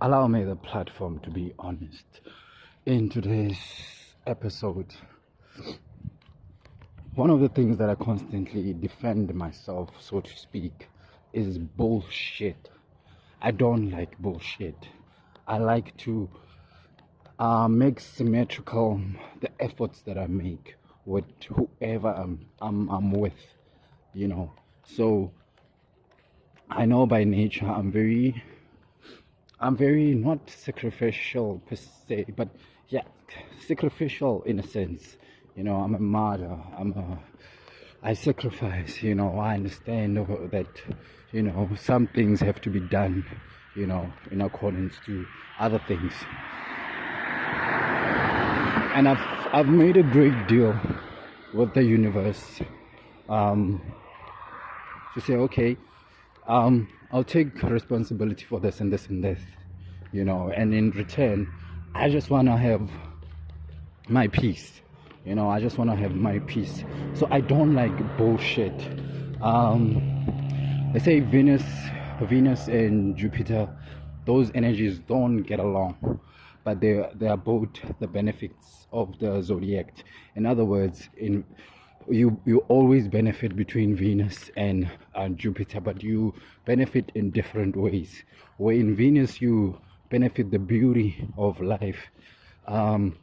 allow me the platform to be honest. In today's episode, one of the things that I constantly defend myself, so to speak, is bullshit. I don't like bullshit. I like to make symmetrical the efforts that I make with whoever I'm with, you know. So I know by nature I'm very not sacrificial per se, but yeah, sacrificial in a sense. You know, I'm a martyr. I sacrifice. You know, I understand that. You know, some things have to be done. You know, in accordance to other things. And I've made a great deal with the universe. To say, okay, I'll take responsibility for this and this and this, you know, and in return, I just want to have my peace, you know, I just want to have my peace. So I don't like bullshit. They say Venus and Jupiter, those energies don't get along, but they are both the benefits of the zodiac. In other words, you always benefit between Venus and Jupiter, but you benefit in different ways. Where in Venus you benefit the beauty of life, on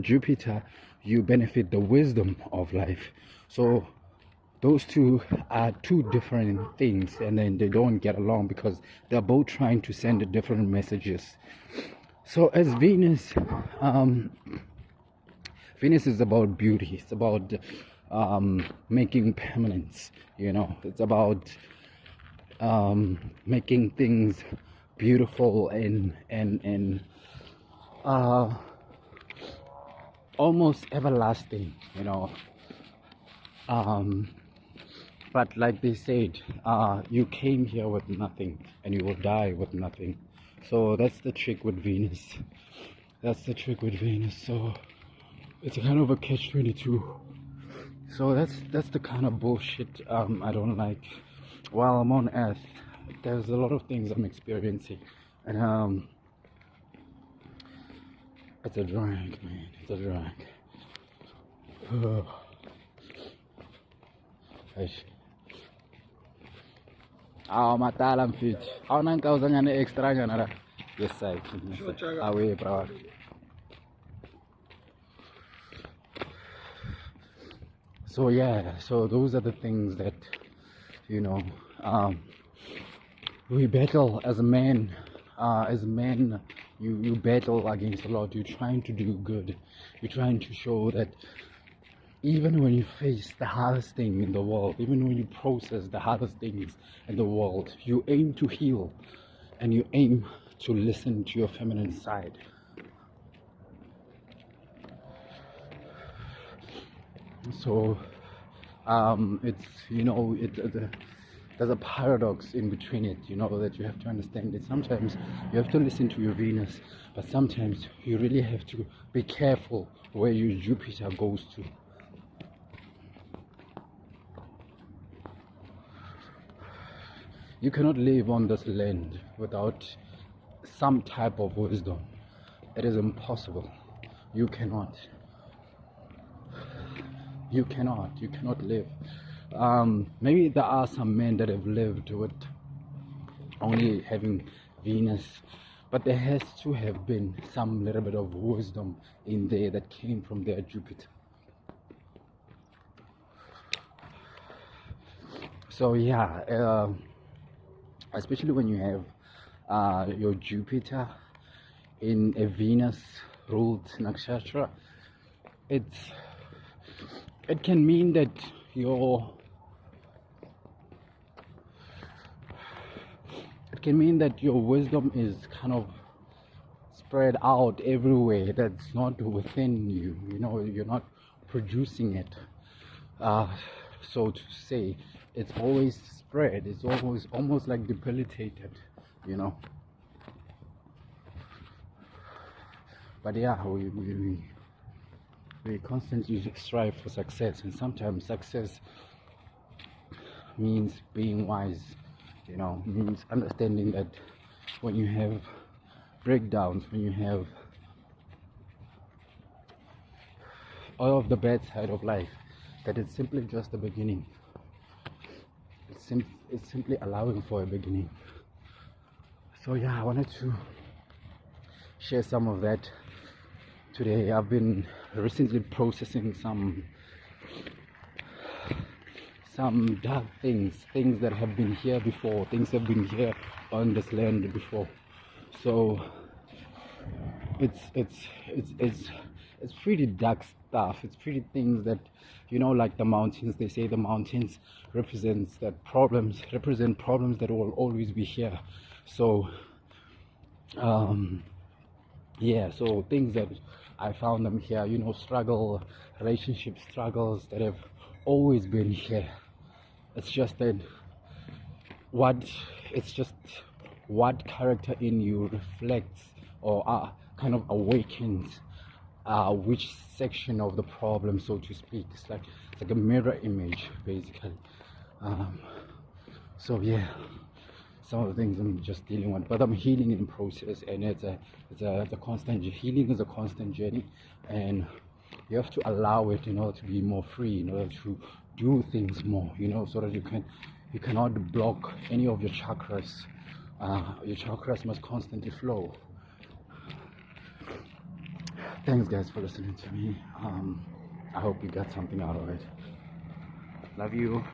Jupiter you benefit the wisdom of life. So those two are two different things, and then they don't get along because they're both trying to send different messages. So as Venus is about beauty. It's about making permanence, you know. It's about making things beautiful and almost everlasting, you know. But like they said, you came here with nothing and you will die with nothing. So that's the trick with Venus. So it's a kind of a catch-22. So that's the kind of bullshit I don't like. While I'm on Earth, there's a lot of things I'm experiencing, and it's a drag, man. It's a drag. Matala mfit. Awuna nkauza ngane extra ngana. Yes sir. Away bro. So yeah, so those are the things that, you know, we battle as a man. You battle against a lot. You're trying to do good. You're trying to show that even when you face the hardest thing in the world, even when you process the hardest things in the world, you aim to heal and you aim to listen to your feminine side. So it's, you know, there's a paradox in between it, you know, that you have to understand that sometimes you have to listen to your Venus, but sometimes you really have to be careful where your Jupiter goes to. You cannot live on this land without some type of wisdom. It is impossible. You cannot live. Maybe there are some men that have lived with only having Venus, but there has to have been some little bit of wisdom in there that came from their Jupiter. So yeah, especially when you have your Jupiter in a Venus ruled nakshatra, it can mean that your wisdom is kind of spread out everywhere. That's not within you. You know, you're not producing it. So to say, it's always spread. It's almost like debilitated, you know. But yeah, we constantly strive for success, and sometimes success means being wise, you know, means understanding that when you have breakdowns, when you have all of the bad side of life, that it's simply just the beginning. It's simply allowing for a beginning. So yeah, I wanted to share some of that today. I've been recently processing some dark things that have been here before, things have been here on this land before. So it's pretty dark stuff. It's pretty things that, you know, like the mountains. They say the mountains represent problems that will always be here. So yeah, so things that I found them here, you know, relationship struggles that have always been here. It's just that what character in you reflects or kind of awakens which section of the problem, so to speak. It's like a mirror image, basically. So yeah, some of the things I'm just dealing with, but I'm healing in process, and it's a constant. Healing is a constant journey, and you have to allow it in order to be more free, in order to do things more, you know, so that you cannot block any of your chakras. Your chakras must constantly flow. Thanks guys for listening to me. I hope you got something out of it. Love you.